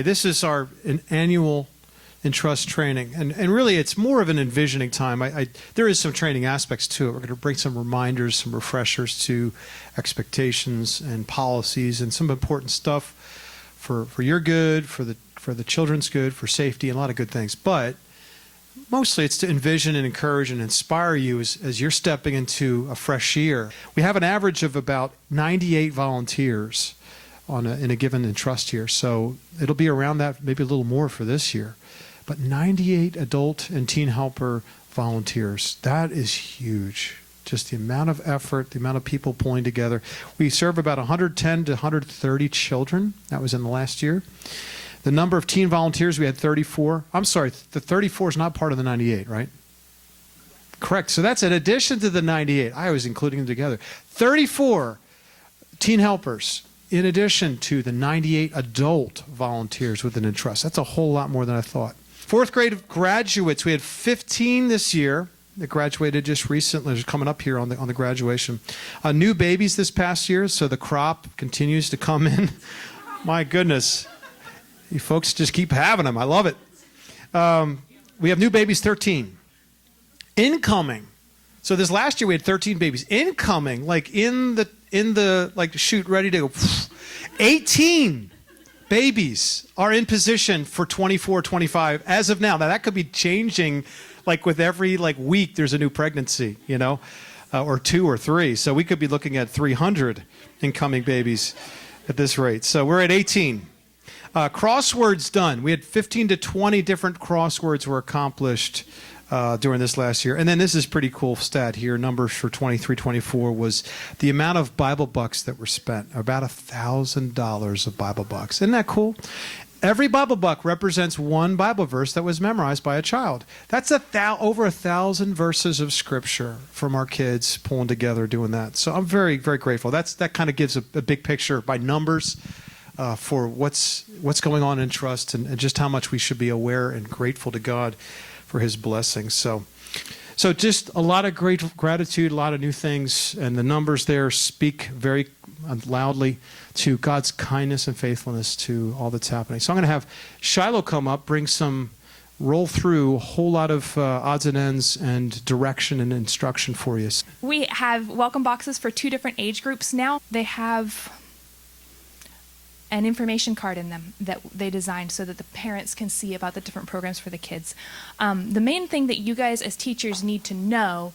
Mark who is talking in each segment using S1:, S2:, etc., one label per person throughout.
S1: This is our an annual Entrust training, and really it's more of an envisioning time. There is some training aspects to it. We're going to bring some reminders, some refreshers to expectations and policies and some important stuff for your good, for the children's good, for safety, and a lot of good things. But mostly it's to envision and encourage and inspire you as you're stepping into a fresh year. We have an average of about 98 volunteers in a given Entrust year, so it'll be around that, maybe a little more for this year. But 98 adult and teen helper volunteers, that is huge. Just the amount of effort, the amount of people pulling together. We serve about 110 to 130 children. That was in the last year. The number of teen volunteers, we had 34. I'm sorry, the 34 is not part of the 98, right? Correct. So that's in addition to the 98. I was including them together. 34 teen helpers in addition to the 98 adult volunteers within Entrust. That's a whole lot more than I thought. Fourth grade graduates, we had 15 this year that graduated just recently. They're coming up here on the graduation. New babies this past year, so the crop continues to come in. My goodness. You folks just keep having them. I love it. We have new babies, 13. Incoming. So this last year we had 13 babies. Incoming, like in the like chute ready to go, 18 babies are in position for 24, 25 as of now. Now that could be changing, like with every week there's a new pregnancy, or 2 or 3. So we could be looking at 300 incoming babies at this rate. So we're at 18. Crosswords done. We had 15 to 20 different crosswords were accomplished during this last year. And then this is pretty cool stat here. Numbers for 23-24 was the amount of Bible bucks that were spent. About $1,000 of Bible bucks. Isn't that cool? Every Bible buck represents one Bible verse that was memorized by a child. That's over 1,000 verses of Scripture from our kids pulling together doing that. So I'm very, very grateful. That kind of gives a big picture by numbers for what's going on in Entrust and just how much we should be aware and grateful to God for his blessings. So just a lot of great gratitude, a lot of new things, and the numbers there speak very loudly to God's kindness and faithfulness to all that's happening. So I'm going to have Shiloh come up, roll through a whole lot of odds and ends and direction and instruction for you.
S2: We have welcome boxes for 2 different age groups now. They have an information card in them that they designed so that the parents can see about the different programs for the kids. The main thing that you guys as teachers need to know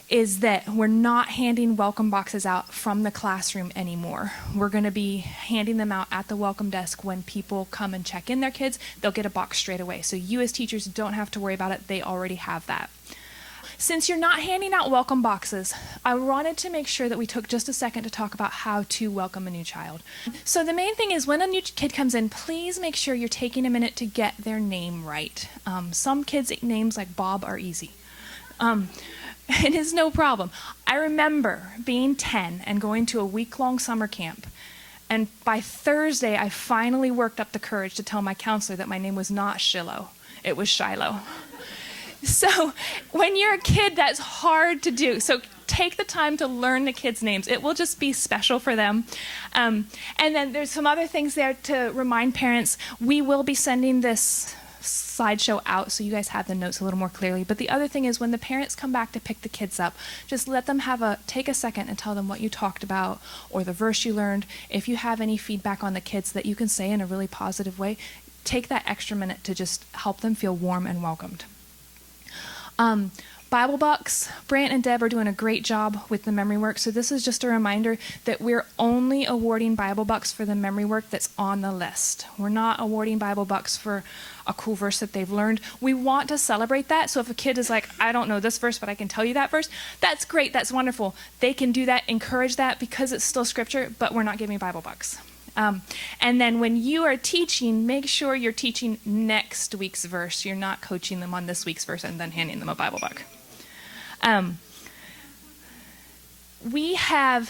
S2: is that we're not handing welcome boxes out from the classroom anymore. We're going to be handing them out at the welcome desk when people come and check in their kids. They'll get a box straight away. So you as teachers don't have to worry about it. They already have that. Since you're not handing out welcome boxes, I wanted to make sure that we took just a second to talk about how to welcome a new child. So the main thing is when a new kid comes in, please make sure you're taking a minute to get their name right. Some kids' names like Bob are easy. It is no problem. I remember being 10 and going to a week-long summer camp. And by Thursday, I finally worked up the courage to tell my counselor that my name was not Shiloh. It was Shiloh. So when you're a kid, that's hard to do. So take the time to learn the kids' names. It will just be special for them. And then there's some other things there to remind parents. We will be sending this slideshow out so you guys have the notes a little more clearly. But the other thing is when the parents come back to pick the kids up, just let them take a second and tell them what you talked about or the verse you learned. If you have any feedback on the kids that you can say in a really positive way, take that extra minute to just help them feel warm and welcomed. Bible bucks, Brant and Deb are doing a great job with the memory work. So this is just a reminder that we're only awarding Bible bucks for the memory work that's on the list. We're not awarding Bible bucks for a cool verse that they've learned. We want to celebrate that. So if a kid is like, I don't know this verse, but I can tell you that verse, that's great. That's wonderful. They can do that, encourage that because it's still Scripture, but we're not giving Bible bucks. And then when you are teaching, make sure you're teaching next week's verse. You're not coaching them on this week's verse and then handing them a Bible book. We had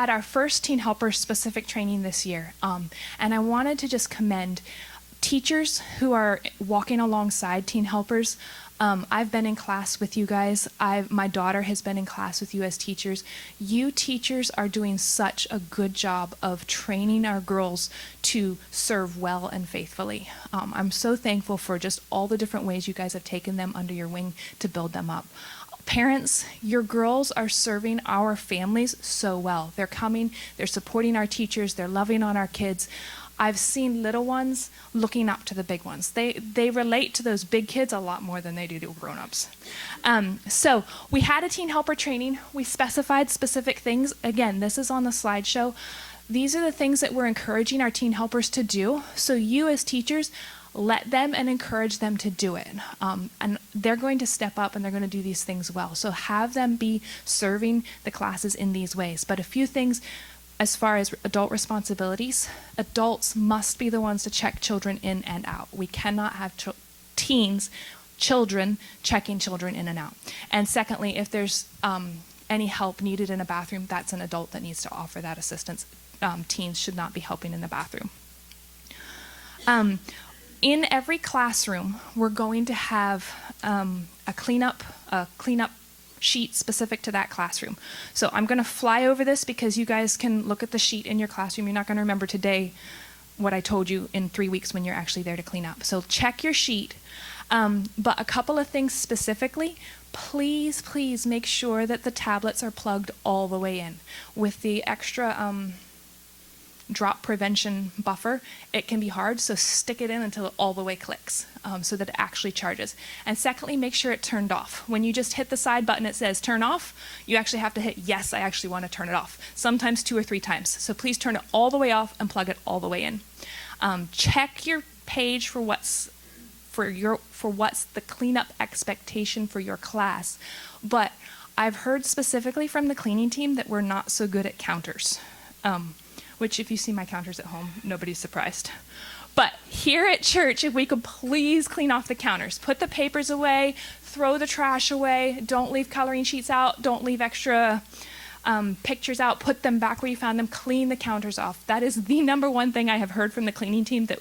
S2: our first teen helper specific training this year. And I wanted to just commend teachers who are walking alongside teen helpers. I've been in class with you guys. My daughter has been in class with you as teachers. You teachers are doing such a good job of training our girls to serve well and faithfully. I'm so thankful for just all the different ways you guys have taken them under your wing to build them up. Parents, your girls are serving our families so well. They're coming, they're supporting our teachers, they're loving on our kids. I've seen little ones looking up to the big ones. They relate to those big kids a lot more than they do to grown-ups. So we had a teen helper training. We specified specific things. Again, this is on the slideshow. These are the things that we're encouraging our teen helpers to do. So you as teachers, let them and encourage them to do it. And they're going to step up and they're going to do these things well. So have them be serving the classes in these ways. But a few things as far as adult responsibilities, adults must be the ones to check children in and out. We cannot have children checking children in and out. And secondly, if there's any help needed in a bathroom, that's an adult that needs to offer that assistance. Teens should not be helping in the bathroom. In every classroom, we're going to have a cleanup sheet specific to that classroom. So I'm going to fly over this because you guys can look at the sheet in your classroom. You're not going to remember today what I told you in 3 weeks when you're actually there to clean up. So check your sheet. But a couple of things specifically, please make sure that the tablets are plugged all the way in. With the extra drop prevention buffer, it can be hard, so stick it in until it all the way clicks so that it actually charges. And secondly, make sure it turned off. When you just hit the side button, it says turn off. You actually have to hit yes, I actually want to turn it off. Sometimes 2 or 3 times. So please turn it all the way off and plug it all the way in. Check your page for what's the cleanup expectation for your class. But I've heard specifically from the cleaning team that we're not so good at counters. Which if you see my counters at home, nobody's surprised. But here at church, if we could please clean off the counters, put the papers away, throw the trash away, don't leave coloring sheets out, don't leave extra pictures out, put them back where you found them, clean the counters off. That is the number one thing I have heard from the cleaning team that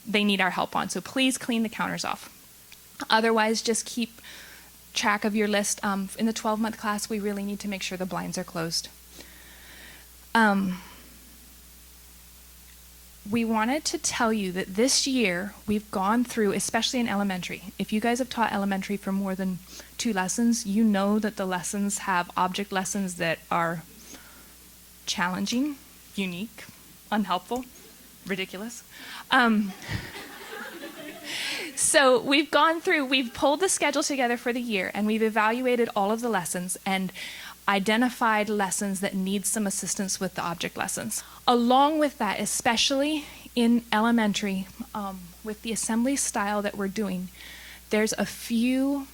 S2: they need our help on. So please clean the counters off. Otherwise, just keep track of your list. In the 12-month class, we really need to make sure the blinds are closed. We wanted to tell you that this year we've gone through, especially in elementary. If you guys have taught elementary for more than 2 lessons, you know that the lessons have object lessons that are challenging, unique, unhelpful, ridiculous. So we've pulled the schedule together for the year, and we've evaluated all of the lessons and identified lessons that need some assistance with the object lessons. Along with that, especially in elementary, with the assembly style that we're doing, there's a few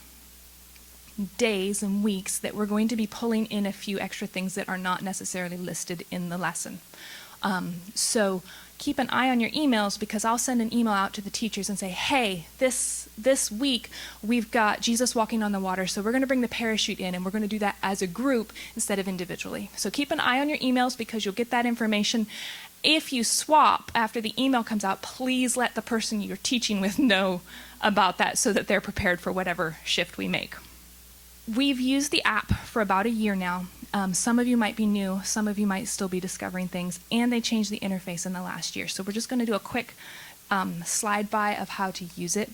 S2: days and weeks that we're going to be pulling in a few extra things that are not necessarily listed in the lesson. So keep an eye on your emails, because I'll send an email out to the teachers and say, hey, this week we've got Jesus walking on the water, so we're going to bring the parachute in, and we're going to do that as a group instead of individually. So keep an eye on your emails, because you'll get that information. If you swap after the email comes out, please let the person you're teaching with know about that so that they're prepared for whatever shift we make. We've used the app for about a year now. Some of you might be new, some of you might still be discovering things, and they changed the interface in the last year. So we're just going to do a quick slide by of how to use it.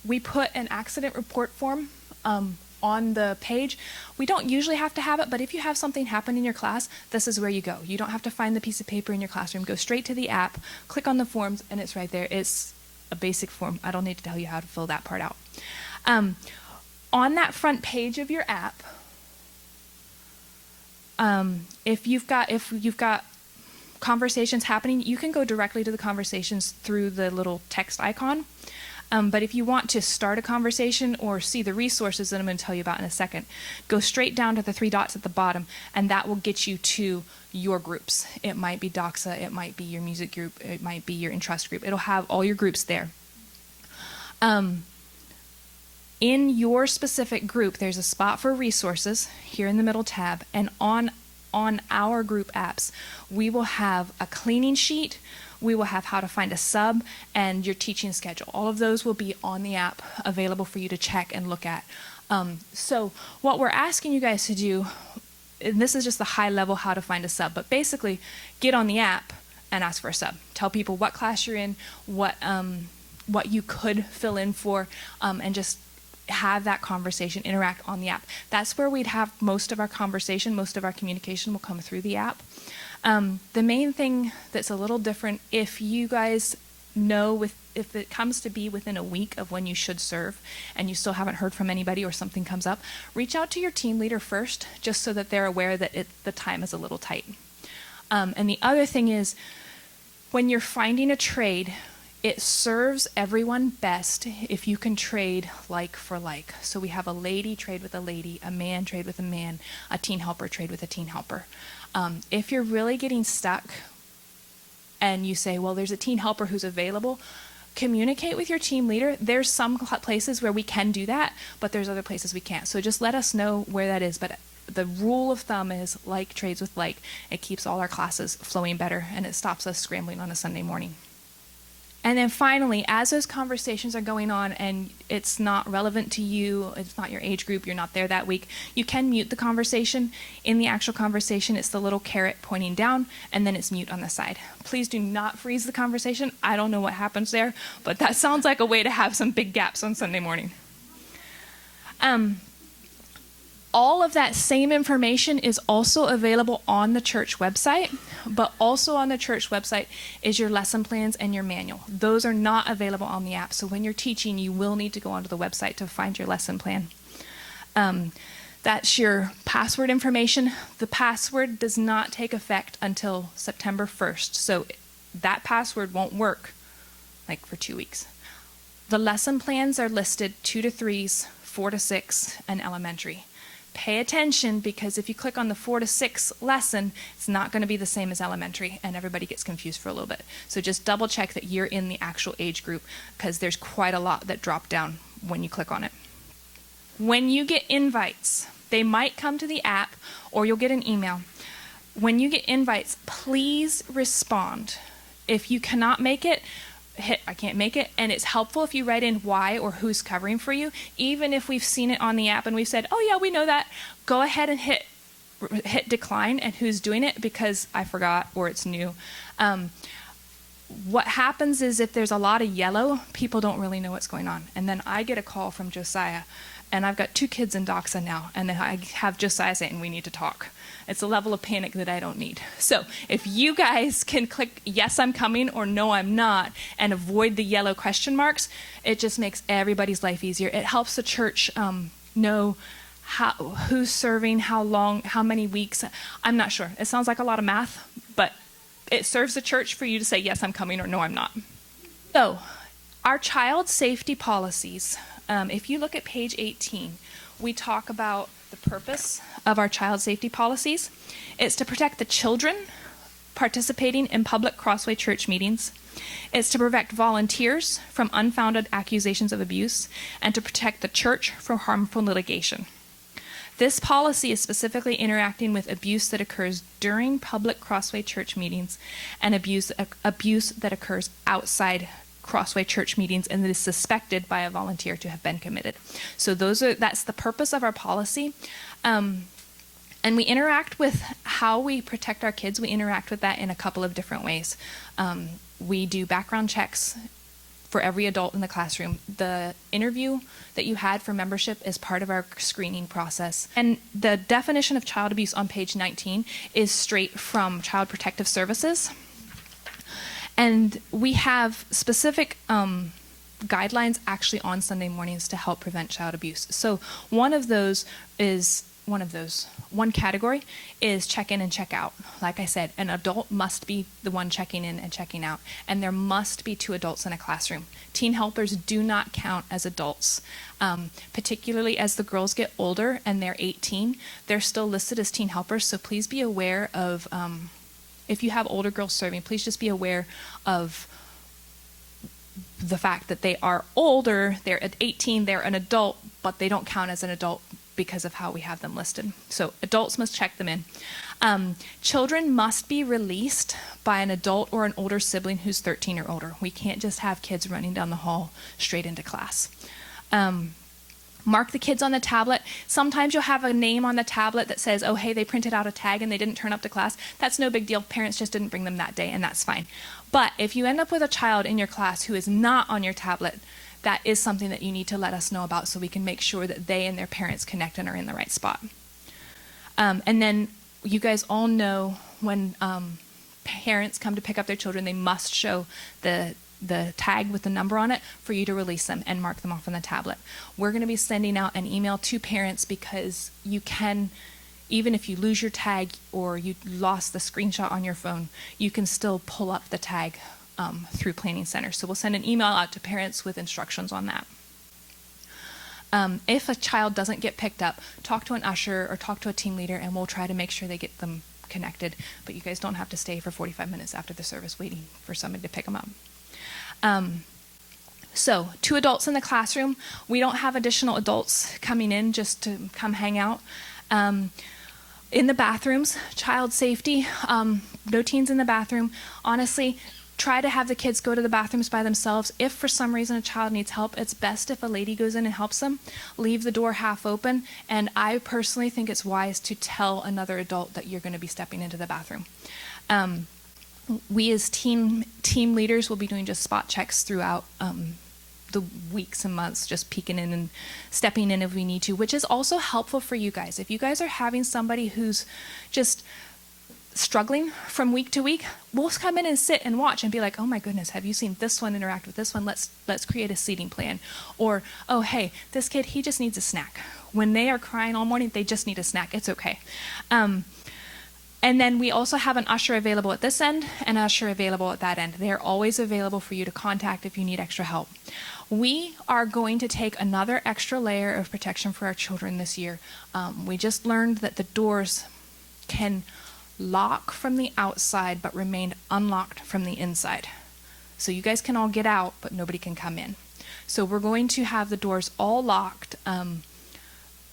S2: We put an accident report form on the page. We don't usually have to have it, but if you have something happen in your class, this is where you go. You don't have to find the piece of paper in your classroom. Go straight to the app, click on the forms, and it's right there. It's a basic form. I don't need to tell you how to fill that part out. On that front page of your app, if you've got conversations happening, you can go directly to the conversations through the little text icon. But if you want to start a conversation or see the resources that I'm going to tell you about in a second, go straight down to the 3 dots at the bottom, and that will get you to your groups. It might be Doxa, it might be your music group, it might be your Entrust group. It'll have all your groups there. In your specific group, there's a spot for resources here in the middle tab, and on our group apps, we will have a cleaning sheet, we will have how to find a sub and your teaching schedule. All of those will be on the app available for you to check and look at. So what we're asking you guys to do, and this is just the high level how to find a sub, but basically get on the app and ask for a sub. Tell people what class you're in, what you could fill in for, and just have that conversation, interact on the app. That's where we'd have most of our conversation, most of our communication will come through the app. The main thing that's a little different, if you guys know if it comes to be within a week of when you should serve and you still haven't heard from anybody or something comes up, reach out to your team leader first, just so that they're aware that the time is a little tight. And the other thing is, when you're finding a trade, it serves everyone best if you can trade like for like. So we have a lady trade with a lady, a man trade with a man, a teen helper trade with a teen helper. If you're really getting stuck and you say, well, there's a teen helper who's available, communicate with your team leader. There's some places where we can do that, but there's other places we can't. So just let us know where that is. But the rule of thumb is like trades with like. It keeps all our classes flowing better, and it stops us scrambling on a Sunday morning. And then finally, as those conversations are going on and it's not relevant to you, it's not your age group, you're not there that week, you can mute the conversation. In the actual conversation, it's the little caret pointing down, and then it's mute on the side. Please do not freeze the conversation. I don't know what happens there, but that sounds like a way to have some big gaps on Sunday morning. All of that same information is also available on the church website, but also on the church website is your lesson plans and your manual. Those are not available on the app, so when you're teaching, you will need to go onto the website to find your lesson plan. That's your password information. The password does not take effect until September 1st, so that password won't work like for 2 weeks. The lesson plans are listed 2 to 3s, 4 to 6, and elementary. Pay attention, because if you click on the 4 to 6 lesson, it's not going to be the same as elementary, and everybody gets confused for a little bit. So just double check that you're in the actual age group, because there's quite a lot that drop down when you click on it. When you get invites, they might come to the app or you'll get an email. When you get invites, please respond. If you cannot make it, hit I can't make it, and it's helpful if you write in why or who's covering for you. Even if we've seen it on the app and we've said, oh yeah, we know that, go ahead and hit decline and who's doing it, because I forgot or it's new. What happens is, if there's a lot of yellow, people don't really know what's going on. And then I get a call from Josiah, and I've got 2 kids in Doxa now, and then I have Josiah saying, we need to talk. It's a level of panic that I don't need. So if you guys can click yes, I'm coming, or no, I'm not, and avoid the yellow question marks, it just makes everybody's life easier. It helps the church know who's serving, how long, how many weeks. I'm not sure. It sounds like a lot of math, but it serves the church for you to say yes, I'm coming, or no, I'm not. So our child safety policies, if you look at page 18, we talk about the purpose of our child safety policies. It's to protect the children participating in public Crossway Church meetings. It's to protect volunteers from unfounded accusations of abuse, and to protect the church from harmful litigation. This policy is specifically interacting with abuse that occurs during public Crossway Church meetings, and abuse that occurs outside Crossway Church meetings and that is suspected by a volunteer to have been committed. So that's the purpose of our policy. And we interact with how we protect our kids. We interact with that in a couple of different ways. We do background checks for every adult in the classroom. The interview that you had for membership is part of our screening process. And the definition of child abuse on page 19 is straight from Child Protective Services. And we have specific guidelines actually on Sunday mornings to help prevent child abuse. So one category is check in and check out. Like I said, an adult must be the one checking in and checking out, and there must be 2 adults in a classroom. Teen helpers do not count as adults, particularly as the girls get older and they're 18. They're still listed as teen helpers, so please be aware of, if you have older girls serving, please just be aware of the fact that they are older. They're at 18, they're an adult, but they don't count as an adult because of how we have them listed. So adults must check them in. Children must be released by an adult or an older sibling who's 13 or older. We can't just have kids running down the hall straight into class. Mark the kids on the tablet. Sometimes you'll have a name on the tablet that says, oh, hey, they printed out a tag and they didn't turn up to class. That's no big deal. Parents just didn't bring them that day, and that's fine. But if you end up with a child in your class who is not on your tablet, that is something that you need to let us know about so we can make sure that they and their parents connect and are in the right spot. And then you guys all know when parents come to pick up their children, they must show the tag with the number on it for you to release them and mark them off on the tablet. We're going to be sending out an email to parents because you can, even if you lose your tag or you lost the screenshot on your phone, you can still pull up the tag through Planning Center. So we'll send an email out to parents with instructions on that. If a child doesn't get picked up, talk to an usher or talk to a team leader and we'll try to make sure they get them connected. But you guys don't have to stay for 45 minutes after the service waiting for somebody to pick them up. So 2 adults in the classroom. We don't have additional adults coming in just to come hang out. In the bathrooms, child safety, no teens in the bathroom. Honestly, try to have the kids go to the bathrooms by themselves. If for some reason a child needs help, it's best if a lady goes in and helps them. Leave the door half open. And I personally think it's wise to tell another adult that you're going to be stepping into the bathroom. We as team leaders will be doing just spot checks throughout the weeks and months, just peeking in and stepping in if we need to, which is also helpful for you guys. If you guys are having somebody who's just struggling from week to week, we'll come in and sit and watch and be like, oh my goodness, have you seen this one interact with this one? Let's create a seating plan. Or, oh hey, this kid, he just needs a snack. When they are crying all morning, they just need a snack. It's okay. And then we also have an usher available at this end and an usher available at that end. They are always available for you to contact if you need extra help. We are going to take another extra layer of protection for our children this year. We just learned that the doors can lock from the outside but remain unlocked from the inside. So you guys can all get out, but nobody can come in. So we're going to have the doors all locked.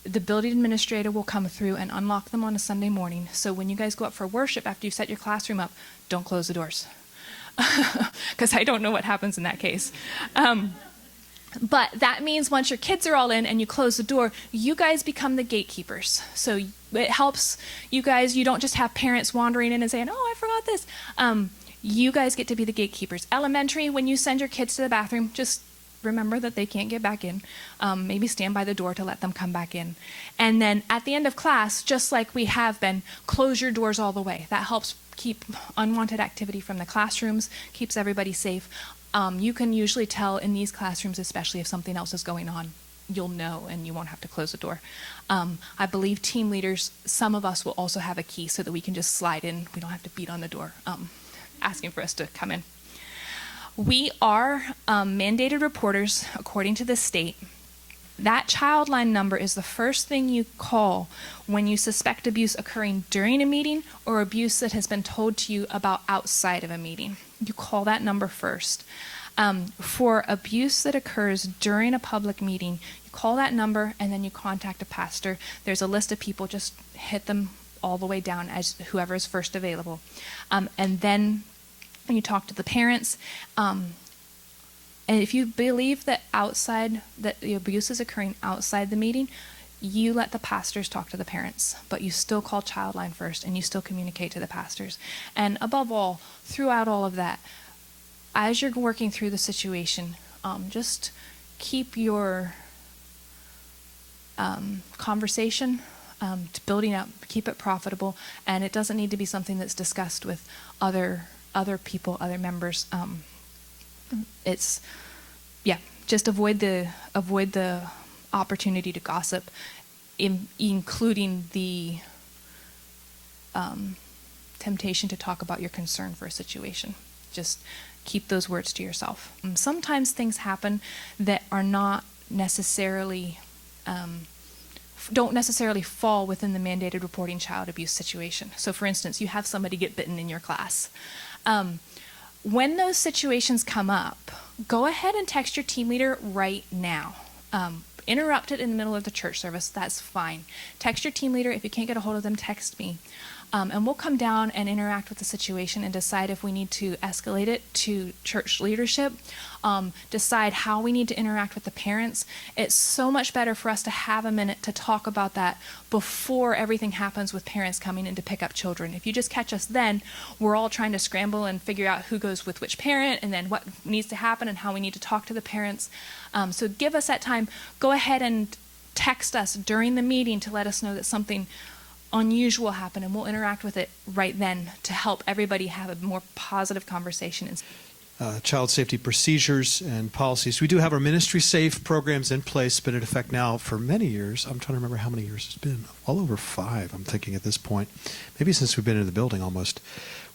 S2: The building administrator will come through and unlock them on a Sunday morning. So when you guys go up for worship after you set your classroom up, don't close the doors. Because I don't know what happens in that case. But that means once your kids are all in and you close the door, you guys become the gatekeepers. So it helps you guys. You don't just have parents wandering in and saying, oh, I forgot this. You guys get to be the gatekeepers. Elementary, when you send your kids to the bathroom, just remember that they can't get back in. Maybe stand by the door to let them come back in. And then at the end of class, just like we have been, close your doors all the way. That helps keep unwanted activity from the classrooms, keeps everybody safe. You can usually tell in these classrooms, especially if something else is going on, you'll know and you won't have to close the door. I believe team leaders, some of us will also have a key so that we can just slide in. We don't have to beat on the door asking for us to come in. We are mandated reporters according to the state. That child line number is the first thing you call when you suspect abuse occurring during a meeting or abuse that has been told to you about outside of a meeting. You call that number first. For abuse that occurs during a public meeting, you call that number and then you contact a pastor. There's a list of people, just hit them all the way down as whoever is first available. And then you talk to the parents. And if you believe that the abuse is occurring outside the meeting, you let the pastors talk to the parents, but you still call Childline first and you still communicate to the pastors. And above all, throughout all of that, as you're working through the situation, just keep your conversation building up, keep it profitable, and it doesn't need to be something that's discussed with other people, other members. Just avoid the opportunity to gossip, including the temptation to talk about your concern for a situation. Just keep those words to yourself. Sometimes things happen that are not necessarily don't necessarily fall within the mandated reporting child abuse situation. So for instance, you have somebody get bitten in your class. When those situations come up, go ahead and text your team leader right now. interrupt it in the middle of the church service, that's fine. Text your team leader. If you can't get a hold of them, text me. And we'll come down and interact with the situation and decide if we need to escalate it to church leadership, decide how we need to interact with the parents. It's so much better for us to have a minute to talk about that before everything happens with parents coming in to pick up children. If you just catch us then, we're all trying to scramble and figure out who goes with which parent and then what needs to happen and how we need to talk to the parents. So give us that time. Go ahead and text us during the meeting to let us know that something unusual happened, and we'll interact with it right then to help everybody have a more positive conversation.
S1: Child safety procedures and policies. We do have our Ministry Safe programs in place, been in effect now for many years. I'm trying to remember how many years it's been. Well over 5, I'm thinking at this point. Maybe since we've been in the building almost,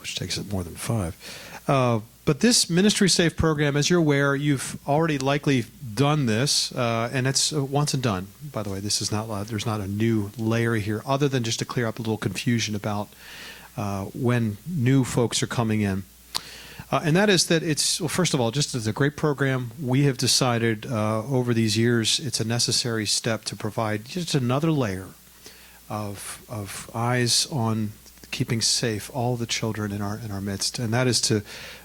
S1: which takes it more than 5. But this Ministry Safe program, as you're aware, you've already likely done this, and it's once and done. By the way, this is not there's not a new layer here, other than just to clear up a little confusion about when new folks are coming in. And that is that it's, well, first of all, just as a great program, we have decided over these years it's a necessary step to provide just another layer of eyes on keeping safe all the children in our midst, and that is to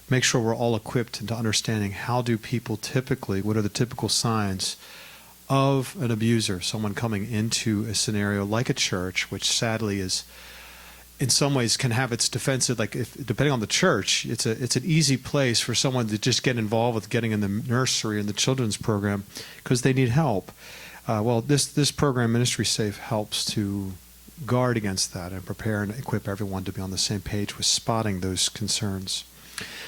S1: make sure we're all equipped into understanding how do people typically, what are the typical signs of an abuser, someone coming into a scenario like a church, which sadly is in some ways can have its defensive, like if depending on the church, it's an easy place for someone to just get involved with getting in the nursery and the children's program because they need help. Well, this program, Ministry Safe, helps to guard against that and prepare and equip everyone to be on the same page with spotting those concerns.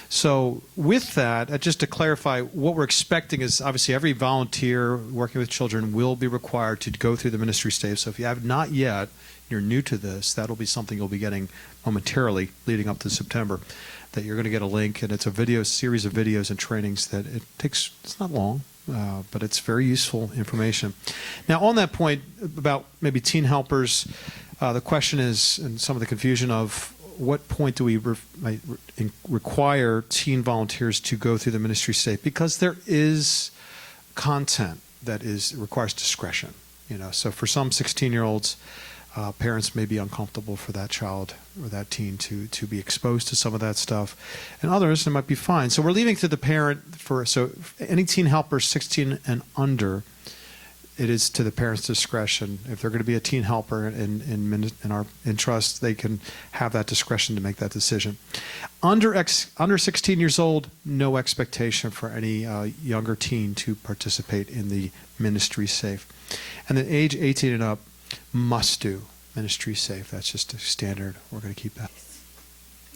S1: So with that, just to clarify, what we're expecting is obviously every volunteer working with children will be required to go through the Ministry Safe. So if you have not yet, you're new to this, that'll be something you'll be getting momentarily leading up to September, that you're going to get a link, and it's a series of videos and trainings that it's not long, but it's very useful information. Now, on that point about maybe teen helpers, the question is, and some of the confusion of, what point do we require teen volunteers to go through the Ministry Safe? Because there is content that requires discretion. So for some 16-year-olds, parents may be uncomfortable for that child or that teen to be exposed to some of that stuff, and others it might be fine. So we're leaving to the parent so any teen helper 16 and under, it is to the parent's discretion. If they're going to be a teen helper in trust, they can have that discretion to make that decision. Under 16 years old, no expectation for any younger teen to participate in the Ministry Safe. And then age 18 and up must do Ministry Safe. That's just a standard. We're going to keep that.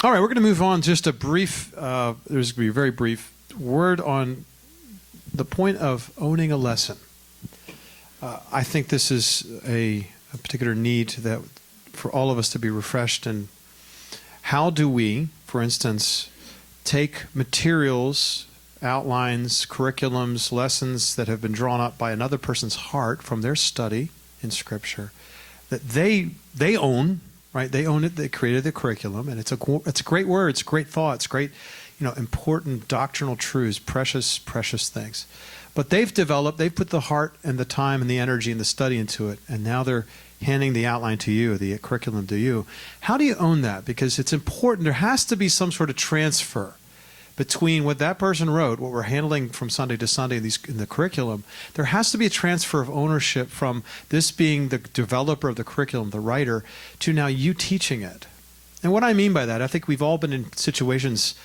S1: All right, we're going to move on. Just a brief, there's going to be a very brief word on the point of owning a lesson. I think this is a particular need that for all of us to be refreshed in. How do we, for instance, take materials, outlines, curriculums, lessons that have been drawn up by another person's heart from their study in Scripture that they own, right? They own it. They created the curriculum, and it's a great word. It's a great thought. It's great, important doctrinal truths, precious things. But they've put the heart and the time and the energy and the study into it, and now they're handing the outline to you, the curriculum to you. How do you own that? Because it's important. There has to be some sort of transfer between what that person wrote, what we're handling from Sunday to Sunday in the curriculum. There has to be a transfer of ownership from this being the developer of the curriculum, the writer, to now you teaching it. And what I mean by that, I think we've all been in situations,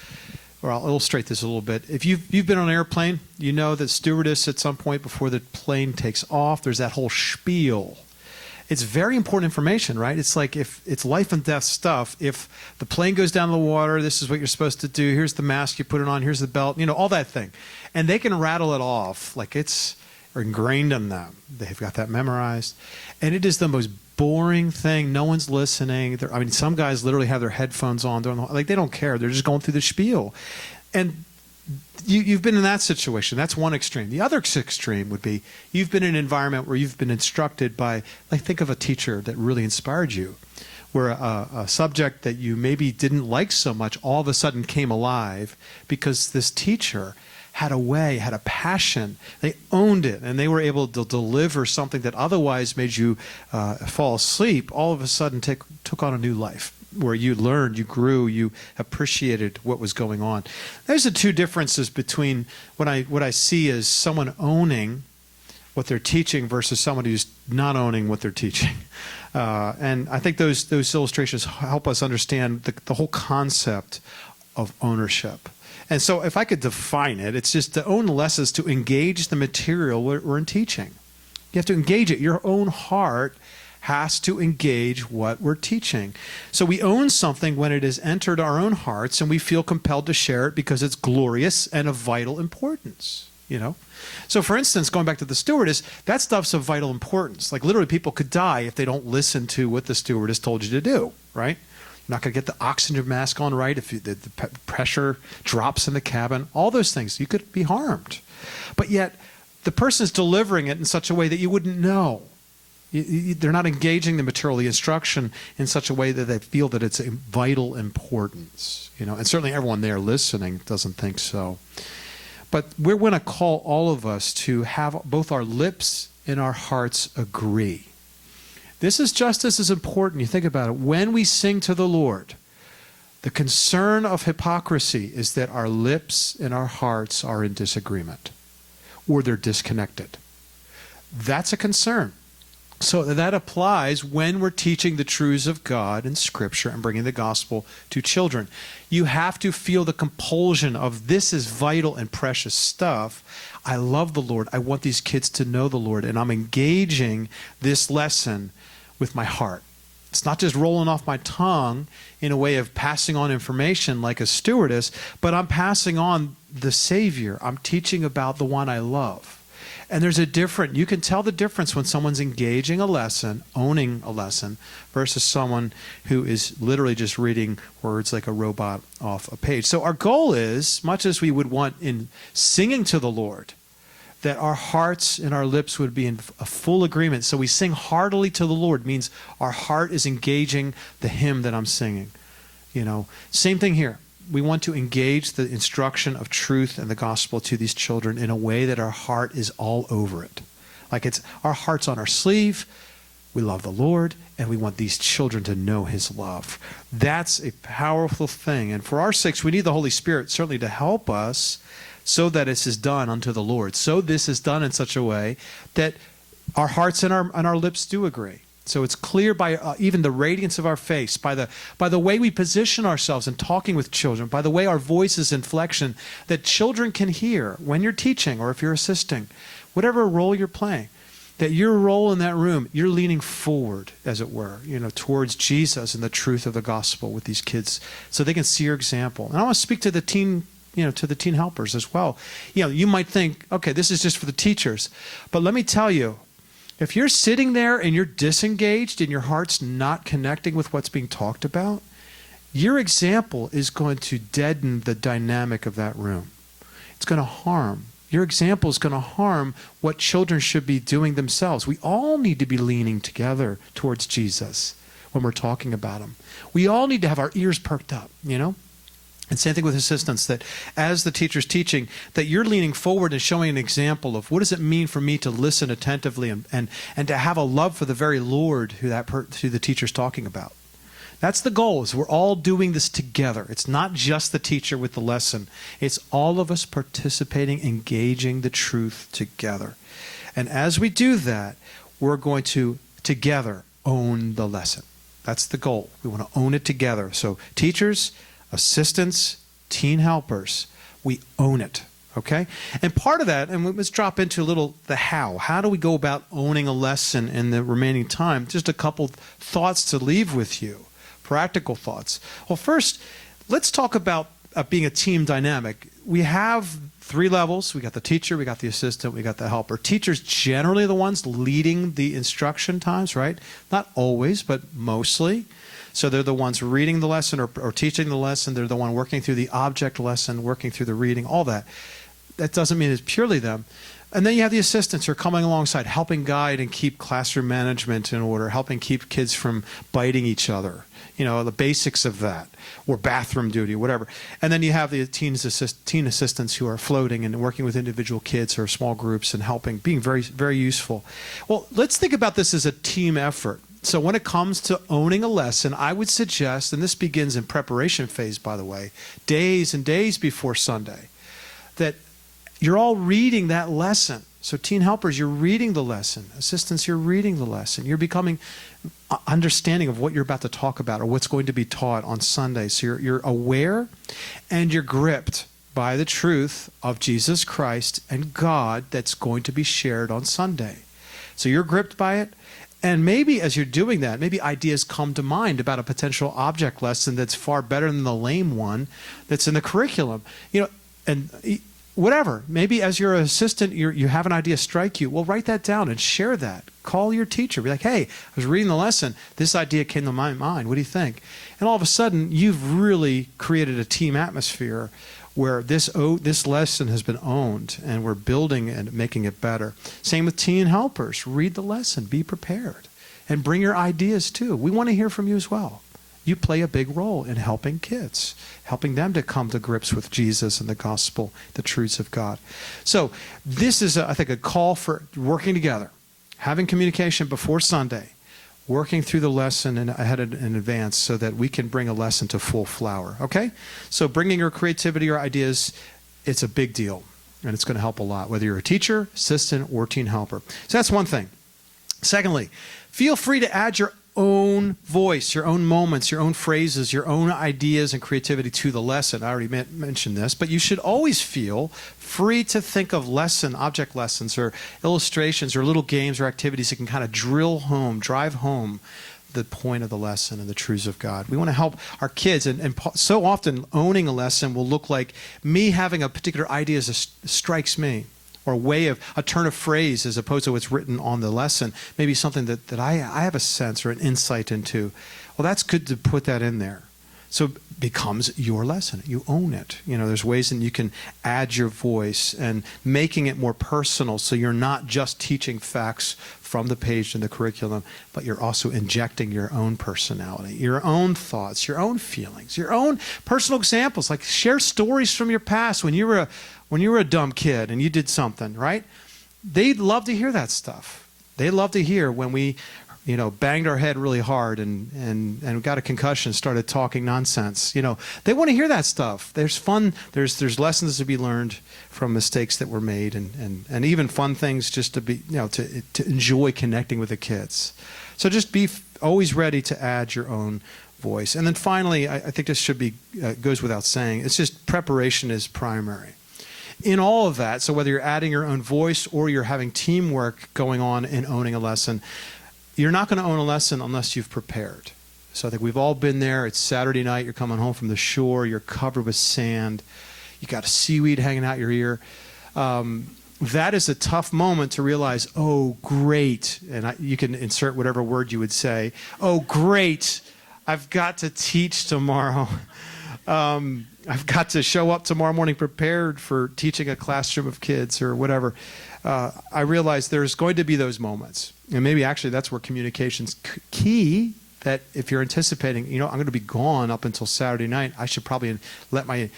S1: or I'll illustrate this a little bit. If you've been on an airplane, you know that stewardess at some point before the plane takes off, there's that whole spiel. It's very important information, right? It's like if it's life and death stuff. If the plane goes down the water, this is what you're supposed to do. Here's the mask, you put it on. Here's the belt, all that thing. And they can rattle it off like it's ingrained in them. They've got that memorized. And it is the most boring thing. No one's listening. Some guys literally have their headphones on. They don't care. They're just going through the spiel. And you've been in that situation. That's one extreme. The other extreme would be you've been in an environment where you've been instructed by, think of a teacher that really inspired you, where a subject that you maybe didn't like so much all of a sudden came alive because this teacher had a way, had a passion. They owned it, and they were able to deliver something that otherwise made you fall asleep, all of a sudden took on a new life, where you learned, you grew, you appreciated what was going on. There's the two differences between what I see as someone owning what they're teaching versus someone who's not owning what they're teaching. And I think those illustrations help us understand the whole concept of ownership. And so if I could define it, it's just to own less is to engage the material we're in teaching. You have to engage it. Your own heart has to engage what we're teaching. So we own something when it has entered our own hearts and we feel compelled to share it because it's glorious and of vital importance, you know? So for instance, going back to the stewardess, that stuff's of vital importance. Like literally people could die if they don't listen to what the stewardess told you to do, right? You're not going to get the oxygen mask on right if the pressure drops in the cabin, all those things. You could be harmed. But yet the person is delivering it in such a way that you wouldn't know. They're not engaging the material, the instruction in such a way that they feel that it's a vital importance, you know, and certainly everyone there listening doesn't think so. But we're going to call all of us to have both our lips and our hearts agree. This is just as important. You think about it. When we sing to the Lord, the concern of hypocrisy is that our lips and our hearts are in disagreement or they're disconnected. That's a concern. So that applies when we're teaching the truths of God in Scripture and bringing the gospel to children. You have to feel the compulsion of this is vital and precious stuff. I love the Lord. I want these kids to know the Lord, and I'm engaging this lesson with my heart. It's not just rolling off my tongue in a way of passing on information like a stewardess, but I'm passing on the Savior. I'm teaching about the one I love. And there's you can tell the difference when someone's engaging a lesson, owning a lesson, versus someone who is literally just reading words like a robot off a page. So our goal is, much as we would want in singing to the Lord, that our hearts and our lips would be in a full agreement. So we sing heartily to the Lord means our heart is engaging the hymn that I'm singing. You know, same thing here. We want to engage the instruction of truth and the gospel to these children in a way that our heart is all over it. Like it's our heart's on our sleeve. We love the Lord, and we want these children to know his love. That's a powerful thing. And for our sakes, we need the Holy Spirit certainly to help us so that this is done unto the Lord. So this is done in such a way that our hearts and our lips do agree. So it's clear by even the radiance of our face, by the way we position ourselves in talking with children, by the way our voice is inflection, that children can hear when you're teaching or if you're assisting, whatever role you're playing, that your role in that room, you're leaning forward, as it were, you know, towards Jesus and the truth of the gospel with these kids so they can see your example. And I want to speak to the teen, you know, to the teen helpers as well. You know, you might think, okay, this is just for the teachers. But let me tell you, if you're sitting there and you're disengaged and your heart's not connecting with what's being talked about, your example is going to deaden the dynamic of that room. It's going to harm. Your example is going to harm what children should be doing themselves. We all need to be leaning together towards Jesus when we're talking about him. We all need to have our ears perked up, you know? And same thing with assistants, that as the teacher's teaching, that you're leaning forward and showing an example of what does it mean for me to listen attentively and to have a love for the very Lord who the teacher's talking about. That's the goal, is we're all doing this together. It's not just the teacher with the lesson. It's all of us participating, engaging the truth together. And as we do that, we're going to together own the lesson. That's the goal. We want to own it together. So teachers, assistants, teen helpers, we own it, okay? And part of that, and let's drop into a little the how. How do we go about owning a lesson in the remaining time? Just a couple thoughts to leave with you, practical thoughts. Well, first, let's talk about being a team dynamic. We have 3 levels. We got the teacher, we got the assistant, we got the helper. Teachers generally the ones leading the instruction times, right? Not always, but mostly. So they're the ones reading the lesson or teaching the lesson. They're the one working through the object lesson, working through the reading, all that. That doesn't mean it's purely them. And then you have the assistants who are coming alongside, helping guide and keep classroom management in order, helping keep kids from biting each other, the basics of that, or bathroom duty, whatever. And then you have the teen assistants who are floating and working with individual kids or small groups and helping, being very, very useful. Well, let's think about this as a team effort. So when it comes to owning a lesson, I would suggest, and this begins in preparation phase, by the way, days and days before Sunday, that you're all reading that lesson. So teen helpers, you're reading the lesson. Assistants, you're reading the lesson. You're becoming understanding of what you're about to talk about or what's going to be taught on Sunday. So you're aware and you're gripped by the truth of Jesus Christ and God that's going to be shared on Sunday. So you're gripped by it. And maybe as you're doing that, maybe ideas come to mind about a potential object lesson that's far better than the lame one that's in the curriculum. And whatever. Maybe as your assistant, you have an idea strike you. Well, write that down and share that. Call your teacher. Be like, hey, I was reading the lesson. This idea came to my mind. What do you think? And all of a sudden, you've really created a team atmosphere where this lesson has been owned, and we're building and making it better. Same with teen helpers. Read the lesson. Be prepared. And bring your ideas, too. We want to hear from you as well. You play a big role in helping kids, helping them to come to grips with Jesus and the gospel, the truths of God. So this is, I think, a call for working together, having communication before Sunday, working through the lesson and ahead in advance so that we can bring a lesson to full flower, okay? So bringing your creativity or ideas, it's a big deal, and it's going to help a lot, whether you're a teacher, assistant, or teen helper. So that's one thing. Secondly, feel free to add your own voice, your own moments, your own phrases, your own ideas and creativity to the lesson. I already mentioned this, but you should always feel free to think of object lessons or illustrations or little games or activities that can kind of drive home the point of the lesson and the truths of God. We want to help our kids, and so often owning a lesson will look like me having a particular idea that strikes me, or a turn of phrase as opposed to what's written on the lesson, maybe something that I have a sense or an insight into. Well, that's good to put that in there. So it becomes your lesson. You own it. There's ways that you can add your voice and making it more personal so you're not just teaching facts from the page in the curriculum, but you're also injecting your own personality, your own thoughts, your own feelings, your own personal examples. Like share stories from your past when you were a dumb kid and you did something, right? They'd love to hear that stuff. They love to hear when we, banged our head really hard and got a concussion, started talking nonsense. They want to hear that stuff. There's fun. There's lessons to be learned from mistakes that were made, and even fun things just to be, to enjoy connecting with the kids. So just be always ready to add your own voice. And then finally, I think this should be goes without saying. It's just preparation is primary. In all of that, so whether you're adding your own voice or you're having teamwork going on in owning a lesson, you're not going to own a lesson unless you've prepared. So I think we've all been there. It's Saturday night. You're coming home from the shore. You're covered with sand. You got a seaweed hanging out your ear. That is a tough moment to realize, oh, great. And you can insert whatever word you would say. Oh, great. I've got to teach tomorrow. I've got to show up tomorrow morning prepared for teaching a classroom of kids or whatever. I realize there's going to be those moments. And maybe actually that's where communication's key, that if you're anticipating, I'm going to be gone up until Saturday night, I should probably let my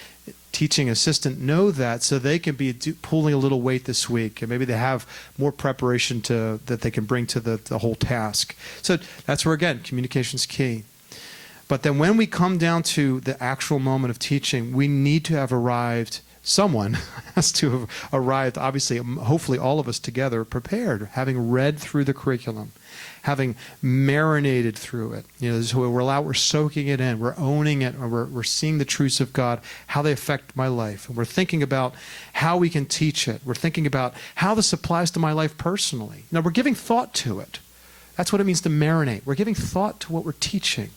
S1: teaching assistant know that so they can be pulling a little weight this week. And maybe they have more preparation that they can bring to the whole task. So that's where, again, communication's key. But then when we come down to the actual moment of teaching, we need to have arrived, someone has to have arrived, obviously, hopefully all of us together, prepared, having read through the curriculum, having marinated through it. So we're soaking it in, we're owning it, we're seeing the truths of God, how they affect my life. And we're thinking about how we can teach it. We're thinking about how this applies to my life personally. Now, we're giving thought to it. That's what it means to marinate. We're giving thought to what we're teaching.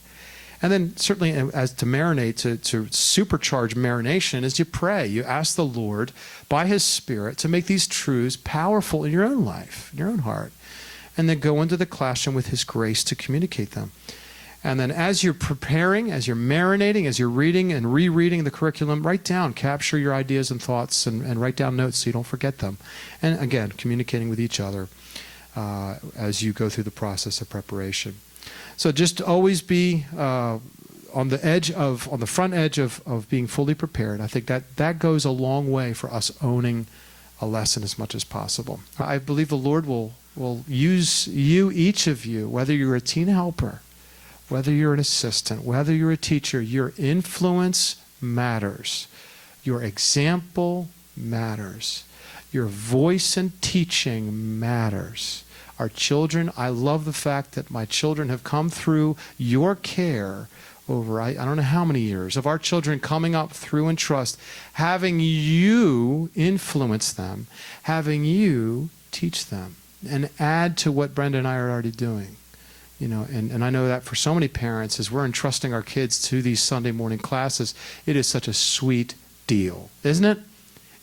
S1: And then certainly as to marinate, to supercharge marination, is you pray. You ask the Lord by His Spirit to make these truths powerful in your own life, in your own heart, and then go into the classroom with His grace to communicate them. And then as you're preparing, as you're marinating, as you're reading and rereading the curriculum, write down, capture your ideas and thoughts, and write down notes so you don't forget them. And again, communicating with each other as you go through the process of preparation. So just always be on the front edge of being fully prepared. I think that goes a long way for us owning a lesson as much as possible. I believe the Lord will use you, each of you, whether you're a teen helper, whether you're an assistant, whether you're a teacher, your influence matters. Your example matters. Your voice and teaching matters. Our children, I love the fact that my children have come through your care over, I don't know how many years, of our children coming up through in trust, having you influence them, having you teach them, and add to what Brenda and I are already doing. You know, and I know that for so many parents, as we're entrusting our kids to these Sunday morning classes, it is such a sweet deal, isn't it?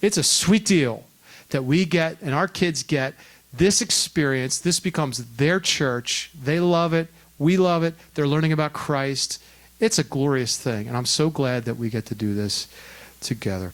S1: It's a sweet deal that we get and our kids get this experience. This becomes their church. They love it. We love it. They're learning about Christ. It's a glorious thing, and I'm so glad that we get to do this together.